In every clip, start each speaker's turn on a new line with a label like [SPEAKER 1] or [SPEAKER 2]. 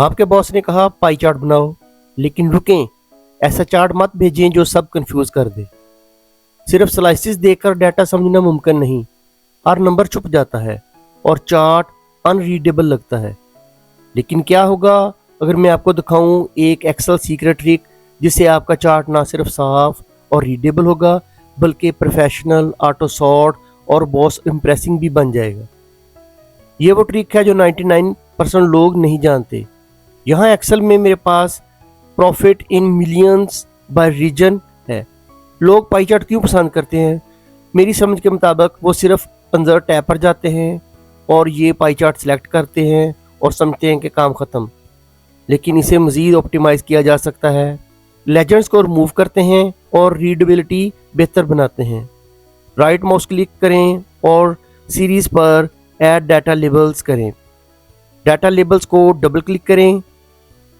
[SPEAKER 1] आपके बॉस ने कहा पाई चार्ट बनाओ, लेकिन रुकें, ऐसा चार्ट मत भेजें जो सब कंफ्यूज कर दे। सिर्फ स्लाइसिस देखकर डाटा समझना मुमकिन नहीं। हर नंबर छुप जाता है और चार्ट अनरीडेबल लगता है। लेकिन क्या होगा अगर मैं आपको दिखाऊं एक एक्सेल सीक्रेट ट्रिक जिससे आपका चार्ट ना सिर्फ साफ और रीडेबल होगा बल्कि प्रोफेशनल, ऑटो सॉर्ट और बॉस इंप्रेसिंग भी बन जाएगा। ये वो ट्रिक है जो 99% लोग नहीं जानते। यहाँ एक्सेल में मेरे पास profit in millions by region है। लोग पाई चार्ट क्यों पसंद करते हैं? मेरी समझ के मुताबिक वो सिर्फ इंसर्ट टैब पर जाते हैं और ये पाई चार्ट सेलेक्ट करते हैं और समझते हैं कि काम ख़त्म। लेकिन इसे मज़ीद ऑप्टिमाइज़ किया जा सकता है। लेजेंड्स को रिमूव करते हैं और रीडेबिलिटी बेहतर बनाते हैं। राइट माउस क्लिक करें और सीरीज़ पर ऐड डाटा लेबल्स करें। डाटा लेबल्स को डबल क्लिक करें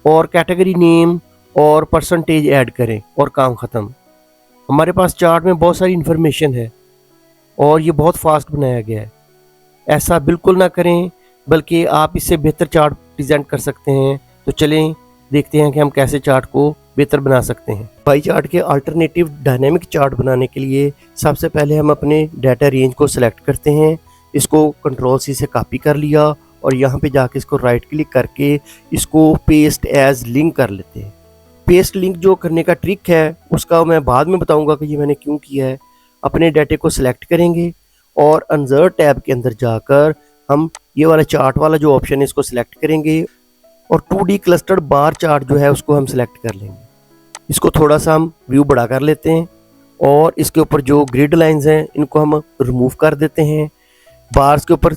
[SPEAKER 1] और कैटेगरी नेम और परसेंटेज ऐड करें और काम ख़त्म। हमारे पास चार्ट में बहुत सारी इन्फॉर्मेशन है और ये बहुत फास्ट बनाया गया है। ऐसा बिल्कुल ना करें, बल्कि आप इससे बेहतर चार्ट प्रेजेंट कर सकते हैं। तो चलें देखते हैं कि हम कैसे चार्ट को बेहतर बना सकते हैं। पाई चार्ट के अल्टरनेटिव डायनेमिक चार्ट बनाने के लिए सबसे पहले हम अपने डाटा रेंज को सिलेक्ट करते हैं। इसको कंट्रोल सी से कॉपी कर लिया और यहाँ पे जाके इसको राइट क्लिक करके इसको पेस्ट एज लिंक कर लेते हैं। पेस्ट लिंक जो करने का ट्रिक है उसका मैं बाद में बताऊंगा कि ये मैंने क्यों किया है। अपने डाटे को सिलेक्ट करेंगे और इंसर्ट टैब के अंदर जाकर हम ये वाला चार्ट वाला जो ऑप्शन है इसको सिलेक्ट करेंगे और 2D क्लस्टर्ड बार चार्ट जो है उसको हम सिलेक्ट कर लेंगे। इसको थोड़ा सा हम व्यू बड़ा कर लेते हैं और इसके ऊपर जो ग्रिड लाइंस हैं इनको हम रिमूव कर देते हैं। बार्स के ऊपर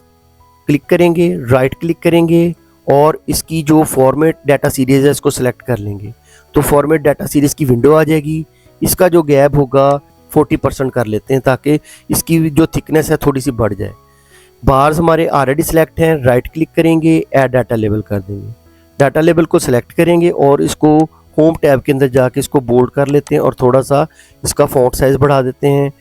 [SPEAKER 1] क्लिक करेंगे, राइट क्लिक करेंगे और इसकी जो फॉर्मेट डाटा सीरीज है इसको सिलेक्ट कर लेंगे। तो फॉर्मेट डाटा सीरीज की विंडो आ जाएगी। इसका जो गैप होगा 40% कर लेते हैं ताकि इसकी जो थिकनेस है थोड़ी सी बढ़ जाए। बार्स हमारे ऑलरेडी सिलेक्ट हैं, राइट क्लिक करेंगे, ऐड डाटा लेबल कर देंगे। डाटा लेबल को सिलेक्ट करेंगे और इसको होम टैब के अंदर जाके इसको बोल्ड कर लेते हैं और थोड़ा सा इसका फॉन्ट साइज बढ़ा देते हैं।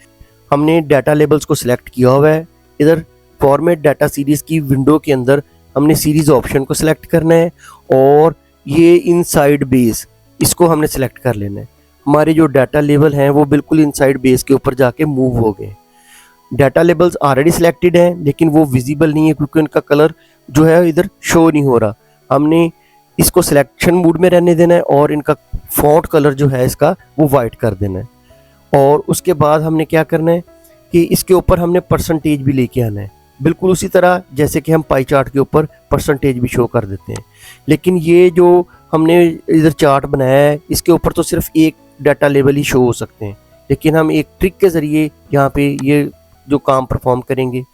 [SPEAKER 1] हमने डाटा लेबल्स को सिलेक्ट किया हुआ है। इधर फॉर्मेट डाटा सीरीज की विंडो के अंदर हमने सीरीज ऑप्शन को सिलेक्ट करना है और ये इनसाइड बेस इसको हमने सिलेक्ट कर लेना है। हमारे जो डाटा लेबल हैं वो बिल्कुल इनसाइड बेस के ऊपर जाके मूव हो गए। डाटा लेबल्स ऑलरेडी सिलेक्टेड हैं लेकिन वो विजिबल नहीं है क्योंकि उनका कलर जो है इधर शो नहीं हो रहा। हमने इसको सिलेक्शन मोड में रहने देना है और इनका फॉन्ट कलर जो है इसका वो वाइट कर देना है। और उसके बाद हमने क्या करना है कि इसके ऊपर हमने परसेंटेज भी लेके आना है, बिल्कुल उसी तरह जैसे कि हम पाई चार्ट के ऊपर परसेंटेज भी शो कर देते हैं। लेकिन ये जो हमने इधर चार्ट बनाया है इसके ऊपर तो सिर्फ एक डाटा लेबल ही शो हो सकते हैं। लेकिन हम एक ट्रिक के ज़रिए यहाँ पे ये जो काम परफॉर्म करेंगे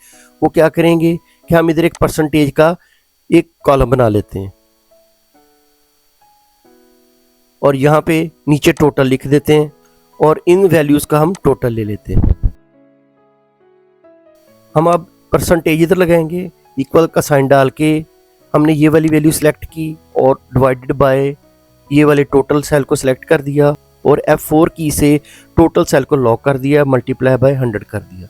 [SPEAKER 1] वो क्या करेंगे कि हम इधर एक परसेंटेज का एक कॉलम बना लेते हैं और यहाँ पे नीचे टोटल लिख देते हैं और इन वैल्यूज़ का हम टोटल ले लेते हैं। हम अब परसेंटेज इधर लगाएंगे, इक्वल का साइन डाल के हमने ये वाली वैल्यू सिलेक्ट की और डिवाइडेड बाय ये वाले टोटल सेल को सिलेक्ट कर दिया और F4 की से टोटल सेल को लॉक कर दिया, मल्टीप्लाई बाय 100 कर दिया।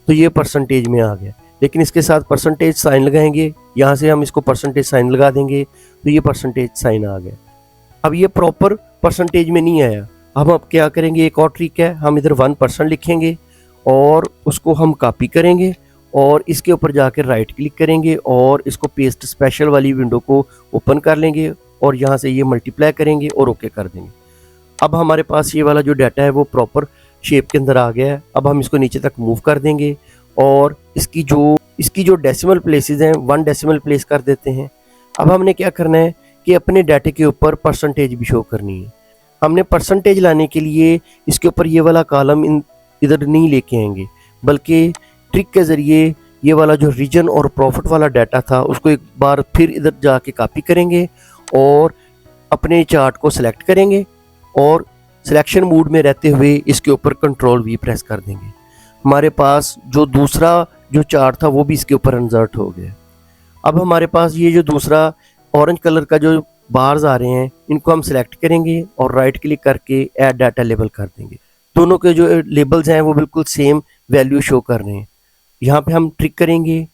[SPEAKER 1] तो ये परसेंटेज में आ गया। लेकिन इसके साथ परसेंटेज साइन लगाएंगे, यहाँ से हम इसको परसेंटेज साइन लगा देंगे तो ये परसेंटेज साइन आ गया। अब ये प्रॉपर परसेंटेज में नहीं आया। अब क्या करेंगे, एक और ट्रिक है, हम इधर 1% लिखेंगे और उसको हम कॉपी करेंगे और इसके ऊपर जाकर राइट क्लिक करेंगे और इसको पेस्ट स्पेशल वाली विंडो को ओपन कर लेंगे और यहाँ से ये मल्टीप्लाई करेंगे और ओके कर देंगे। अब हमारे पास ये वाला जो डाटा है वो प्रॉपर शेप के अंदर आ गया है। अब हम इसको नीचे तक मूव कर देंगे और इसकी जो डेसिमल प्लेसेस हैं 1 डेसिमल प्लेस कर देते हैं। अब हमने क्या करना है कि अपने डाटे के ऊपर परसेंटेज भी शो करनी है। हमने परसेंटेज लाने के लिए इसके ऊपर ये वाला कॉलम इधर नहीं लेके आएंगे, बल्कि ट्रिक के ज़रिए ये वाला जो रीजन और प्रॉफिट वाला डाटा था उसको एक बार फिर इधर जाके कॉपी करेंगे और अपने चार्ट को सिलेक्ट करेंगे और सिलेक्शन मोड में रहते हुए इसके ऊपर कंट्रोल V प्रेस कर देंगे। हमारे पास जो दूसरा जो चार्ट था वो भी इसके ऊपर इंसर्ट हो गया। अब हमारे पास ये जो दूसरा ऑरेंज कलर का जो बार्स आ रहे हैं इनको हम सिलेक्ट करेंगे और राइट क्लिक करके ऐड डाटा लेबल कर देंगे। दोनों के जो लेबल्स हैं वो बिल्कुल सेम वैल्यू शो कर रहे हैं। यहाँ पे हम ट्रिक करेंगे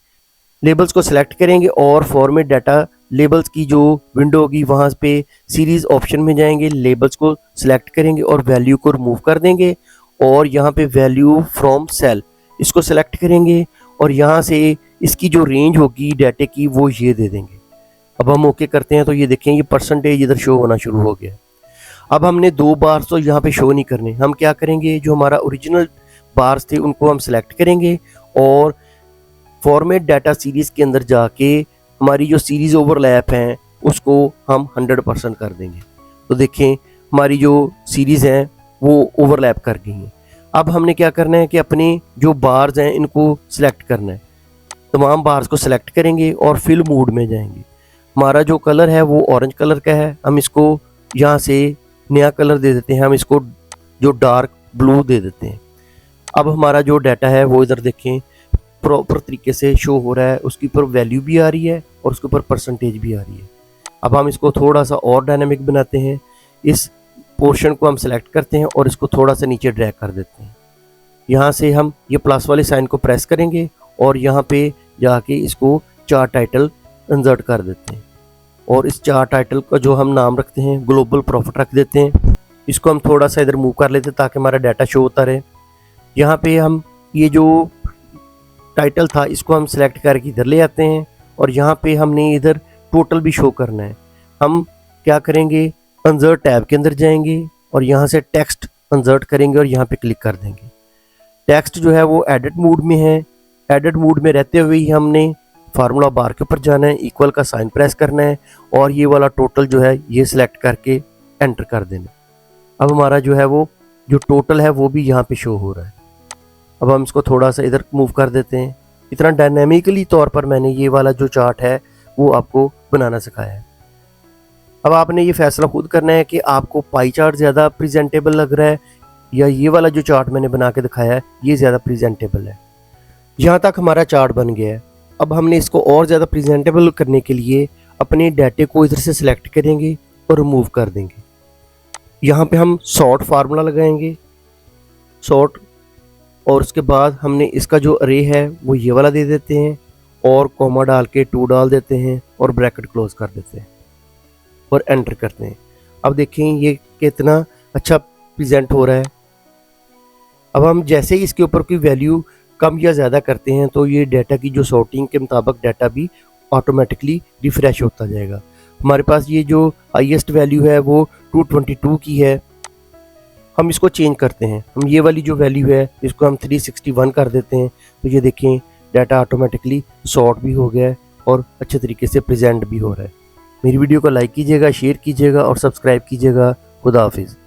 [SPEAKER 1] लेबल्स को सिलेक्ट करेंगे और फॉर्मेट डाटा लेबल्स की जो विंडो होगी वहाँ पे सीरीज़ ऑप्शन में जाएंगे, लेबल्स को सिलेक्ट करेंगे और वैल्यू को रिमूव कर देंगे और यहाँ पे वैल्यू फ्रॉम सेल इसको सिलेक्ट करेंगे और यहाँ से इसकी जो रेंज होगी डाटे की वो ये दे देंगे। अब हम ओके करते हैं तो ये देखें ये परसेंटेज इधर शो होना शुरू हो गया। अब हमने 2 बार्स तो यहाँ पे शो नहीं करने, हम क्या करेंगे जो हमारा ओरिजिनल बार्स थे उनको हम सिलेक्ट करेंगे और फॉर्मेट डाटा सीरीज़ के अंदर जाके हमारी जो सीरीज़ ओवरलैप हैं उसको हम 100% कर देंगे। तो देखें हमारी जो सीरीज़ हैं वो ओवरलैप कर गई हैं। अब हमने क्या करना है कि अपने जो बार्स हैं इनको सिलेक्ट करना है, तमाम बार्स को सिलेक्ट करेंगे और फिल मोड में जाएंगे। हमारा जो कलर है वो ऑरेंज कलर का है, हम इसको यहाँ से नया कलर दे देते हैं, हम इसको जो डार्क ब्लू दे देते हैं। अब हमारा जो डाटा है वो इधर देखें प्रॉपर तरीके से शो हो रहा है, उसके ऊपर वैल्यू भी आ रही है और उसके ऊपर परसेंटेज भी आ रही है। अब हम इसको थोड़ा सा और डायनामिक बनाते हैं, इस पोर्शन को हम सेलेक्ट करते हैं और इसको थोड़ा सा नीचे ड्रैग कर देते हैं। यहाँ से हम ये प्लस वाले साइन को प्रेस करेंगे और यहाँ पे जाके इसको चार्ट टाइटल इंसर्ट कर देते हैं और इस चार्ट टाइटल का जो हम नाम रखते हैं ग्लोबल प्रॉफिट रख देते हैं। इसको हम थोड़ा सा इधर मूव कर लेते हैं ताकि हमारा डाटा शो होता रहे। यहाँ पे हम ये जो टाइटल था इसको हम सिलेक्ट करके इधर ले आते हैं और यहाँ पे हमने इधर टोटल भी शो करना है। हम क्या करेंगे इंसर्ट टैब के अंदर जाएंगे और यहाँ से टेक्स्ट इंसर्ट करेंगे और यहाँ पे क्लिक कर देंगे। टेक्स्ट जो है वो एडिट मोड में है, एडिट मोड में रहते हुए ही हमने फार्मूला बार के ऊपर जाना है, इक्वल का साइन प्रेस करना है और ये वाला टोटल जो है ये सिलेक्ट करके एंटर कर देना। अब हमारा जो है वो जो टोटल है वो भी यहाँ पे शो हो रहा है। अब हम इसको थोड़ा सा इधर मूव कर देते हैं। इतना डायनेमिकली तौर पर मैंने ये वाला जो चार्ट है वो आपको बनाना सिखाया है। अब आपने ये फैसला खुद करना है कि आपको पाई चार्ट ज़्यादा प्रेजेंटेबल लग रहा है या ये वाला जो चार्ट मैंने बना के दिखाया है ये ज़्यादा प्रेजेंटेबल है। यहाँ तक हमारा चार्ट बन गया है। अब हमने इसको और ज़्यादा प्रेजेंटेबल करने के लिए अपने डाटे को इधर से सिलेक्ट करेंगे और रिमूव कर देंगे। यहाँ पे हम सॉर्ट फार्मूला लगाएंगे, सॉर्ट, और उसके बाद हमने इसका जो अरे है वो ये वाला दे देते हैं और कॉमा डाल के 2 डाल देते हैं और ब्रैकेट क्लोज कर देते हैं और एंटर करते हैं। अब देखें ये कितना अच्छा प्रेजेंट हो रहा है। अब हम जैसे ही इसके ऊपर कोई वैल्यू कम या ज़्यादा करते हैं तो ये डाटा की जो सॉर्टिंग के मुताबिक डाटा भी ऑटोमेटिकली रिफ्रेश होता जाएगा। हमारे पास ये जो हाईएस्ट वैल्यू है वो 222 की है, हम इसको चेंज करते हैं। हम ये वाली जो वैल्यू है इसको हम 361 कर देते हैं। तो ये देखें डाटा ऑटोमेटिकली सॉर्ट भी हो गया है और अच्छे तरीके से प्रेजेंट भी हो रहा है। मेरी वीडियो को लाइक कीजिएगा, शेयर कीजिएगा और सब्सक्राइब कीजिएगा। खुदा हाफिज़।